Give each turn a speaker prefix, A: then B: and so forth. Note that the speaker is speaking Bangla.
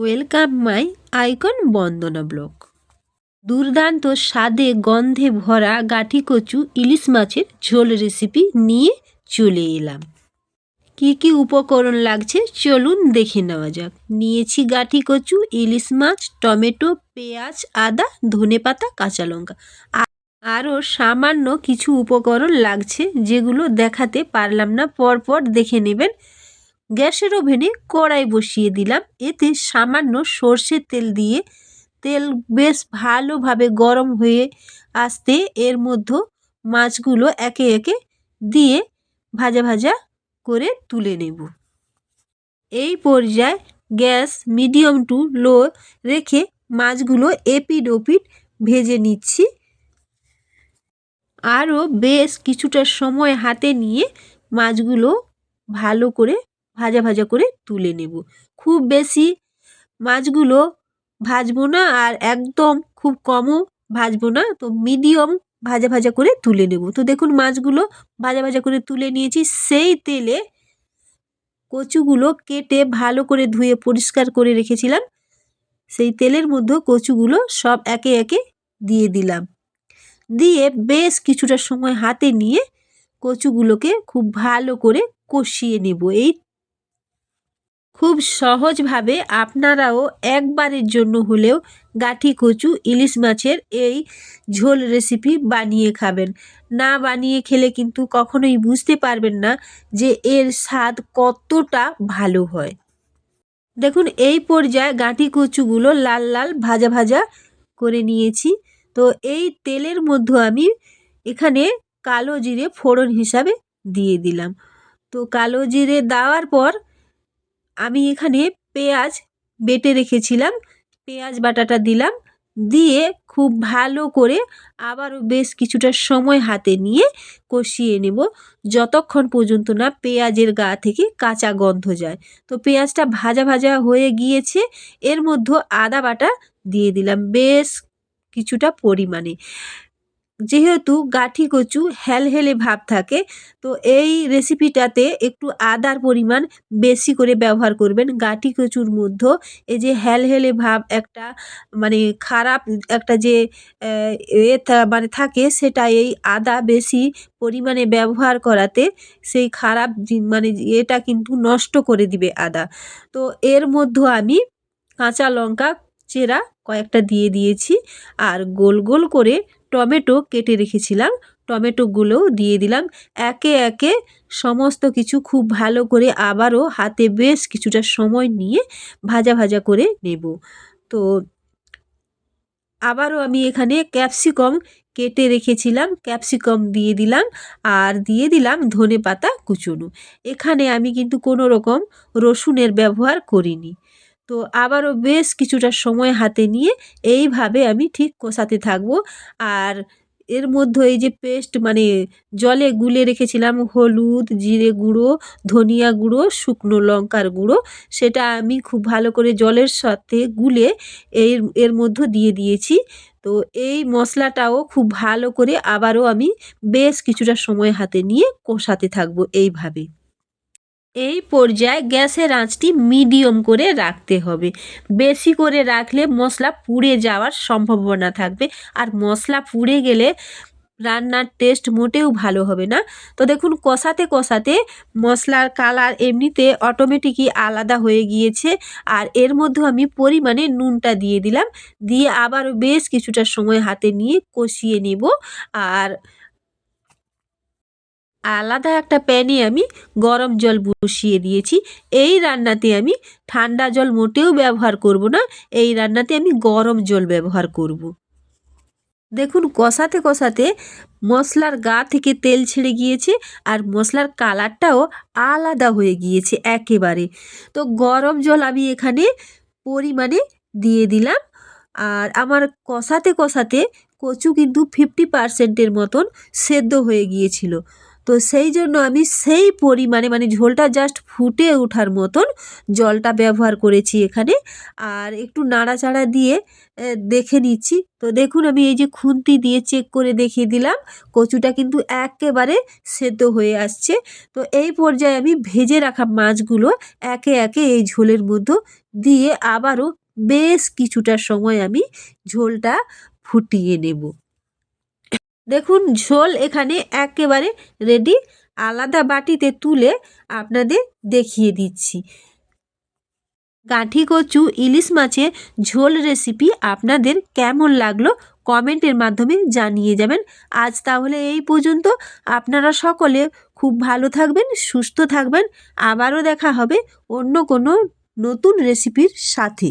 A: Welcome my icon Bandana blog. দুর্দান্ত স্বাদে গন্ধে ভরা গাঠি কচু ইলিশ মাছের ঝোল রেসিপি নিয়ে চলে এলাম। কি কি উপকরণ লাগছে চলুন দেখে নেওয়া যাক। নিয়েছি গাঠি কচু, ইলিশ মাছ, টমেটো, পেঁয়াজ, আদা, ধনেপাতা, কাঁচা লঙ্কা। আরও সামান্য কিছু উপকরণ লাগছে যেগুলো দেখাতে পারলাম না, পরপর দেখে নেবেন। গ্যাসের ওভেনে কড়াই বসিয়ে দিলাম, এতে সামান্য সর্ষের তেল দিয়ে তেল বেশ ভালোভাবে গরম হয়ে আসতে এর মধ্যে মাছগুলো একে একে দিয়ে ভাজা ভাজা করে তুলে নেব। এই পর্যায়ে গ্যাস মিডিয়াম টু লো রেখে মাছগুলো এপিট ওপিট ভেজে নিচ্ছি। আরও বেশ কিছুটা সময় হাতে নিয়ে মাছগুলো ভালো করে ভাজা ভাজা করে তুলে নেব। খুব বেশি মাছগুলো ভাজবো না, আর একদম খুব কমও ভাজবো না, তো মিডিয়াম ভাজা ভাজা করে তুলে নেব। তো দেখুন মাছগুলো ভাজা ভাজা করে তুলে নিয়েছি। সেই তেলে কচুগুলো কেটে ভালো করে ধুয়ে পরিষ্কার করে রেখেছিলাম, সেই তেলের মধ্যে কচুগুলো সব একে একে দিয়ে দিলাম। দিয়ে বেশ কিছুটা সময় হাতে নিয়ে কচুগুলোকে খুব ভালো করে কষিয়ে নেব। এই খুব সহজভাবে আপনারাও একবারের জন্য হলেও গাঠি কচু ইলিশ মাছের এই ঝোল রেসিপি বানিয়ে খাবেন। না বানিয়ে খেলে কিন্তু কখনোই বুঝতে পারবেন না যে এর স্বাদ কতটা ভালো হয়। দেখুন এই পর্যায়ে গাঠি কচুগুলো লাল লাল ভাজা ভাজা করে নিয়েছি। তো এই তেলের মধ্যে আমি এখানে কালো জিরে ফোড়ন হিসাবে দিয়ে দিলাম। তো কালো জিরে দেওয়ার পর আমি এখানে পেঁয়াজ বেটে রেখেছিলাম, পেঁয়াজ বাটাটা দিলাম। দিয়ে খুব ভালো করে আবারও বেশ কিছুটা সময় হাতে নিয়ে কষিয়ে নেব, যতক্ষণ পর্যন্ত না পেঁয়াজের গা থেকে কাঁচা গন্ধ যায়। তো পেঁয়াজটা ভাজা ভাজা হয়ে গিয়েছে, এর মধ্যে আদা বাটা দিয়ে দিলাম বেশ কিছুটা পরিমাণে। যেহেতু গাঠি কচু হেলহেলে ভাব থাকে, তো এই রেসিপিটাতে একটু আদার পরিমাণ বেশি করে ব্যবহার করবেন। গাঠি কচুর মধ্যে এই যে হেলহেলে ভাব একটা মানে খারাপ একটা যে মানে থাকে, সেটা এই আদা বেশি পরিমাণে ব্যবহার করাতে সেই খারাপ মানে এটা কিন্তু নষ্ট করে দিবে আদা। তো এর মধ্যে আমি কাঁচা লঙ্কা চেরা কয়েকটা দিয়ে দিয়েছি, আর গোল গোল করে টমেটো কেটে রেখেছিলাম, টমেটোগুলোও দিয়ে দিলাম। একে একে সমস্ত কিছু খুব ভালো করে আবারও হাতে বেশ কিছুটা সময় নিয়ে ভাজা ভাজা করে নেব। তো আবারও আমি এখানে ক্যাপসিকাম কেটে রেখেছিলাম, ক্যাপসিকাম দিয়ে দিলাম, আর দিয়ে দিলাম ধনেপাতা কুচোনো। এখানে আমি কিন্তু কোনো রকম রসুনের ব্যবহার করিনি। তো আবারও বেশ কিছুটা সময় হাতে নিয়ে এইভাবে আমি ঠিক কষাতে থাকবো। আর এর মধ্যে এই যে পেস্ট মানে জলে গুলে রেখেছিলাম হলুদ, জিরে গুঁড়ো, ধনিয়া গুঁড়ো, শুকনো লঙ্কার গুঁড়ো, সেটা আমি খুব ভালো করে জলের সাথে গুলে এর মধ্যে দিয়ে দিয়েছি। তো এই মশলাটাও খুব ভালো করে আবারও আমি বেশ কিছুটা সময় হাতে নিয়ে কষাতে থাকবো এইভাবে। এই পর্যায়ে গ্যাসের আঁচটি মিডিয়াম করে রাখতে হবে। বেশি করে রাখলে মশলা পুড়ে যাওয়ার সম্ভাবনা থাকবে, আর মশলা পুড়ে গেলে রান্নার টেস্ট মোটেও ভালো হবে না। তো দেখুন কষাতে কষাতে মশলার কালার এমনিতে অটোমেটিকই আলাদা হয়ে গিয়েছে, আর এর মধ্যে আমি পরিমাণে নুনটা দিয়ে দিলাম। দিয়ে আবারও বেশ কিছুটা সময় হাতে নিয়ে কষিয়ে নেব। আর আলাদা একটা প্যানে আমি গরম জল বসিয়ে দিয়েছি। এই রান্নাতে আমি ঠান্ডা জল মোটেও ব্যবহার করব না, এই রান্নাতে আমি গরম জল ব্যবহার করব। দেখুন কষাতে কষাতে মশলার গা থেকে তেল ছেড়ে গিয়েছে, আর মশলার কালারটাও আলাদা হয়ে গিয়েছে একেবারে। তো গরম জল আমি এখানে পরিমাণে দিয়ে দিলাম। আর আমার কষাতে কষাতে কচু কিন্তু 50% মতন সেদ্ধ হয়ে গিয়েছিল। তো সেই জন্য আমি সেই পরিমাণে মানে ঝোলটা জাস্ট ফুটে ওঠার মতন জলটা ব্যবহার করেছি এখানে। আর একটু নাড়াচাড়া দিয়ে দেখে নিচ্ছি। তো দেখুন আমি এই যে খুন্তি দিয়ে চেক করে দেখিয়ে দিলাম, কচুটা কিন্তু একেবারে সেদ্ধ হয়ে আসছে। তো এই পর্যায়ে আমি ভেজে রাখা মাছগুলো একে একে এই ঝোলের মধ্যে দিয়ে আবারও বেশ কিছুটা সময় আমি ঝোলটা ফুটিয়ে নেব। দেখুন ঝোল এখানে একেবারে রেডি। আলাদা বাটিতে তুলে আপনাদের দেখিয়ে দিচ্ছি। গাঁঠি কচু ইলিশ মাছের ঝোল রেসিপি আপনাদের কেমন লাগলো কমেন্টের মাধ্যমে জানিয়ে যাবেন। আজ তাহলে এই পর্যন্ত। আপনারা সকলে খুব ভালো থাকবেন, সুস্থ থাকবেন। আবারও দেখা হবে অন্য কোনো নতুন রেসিপির সাথে।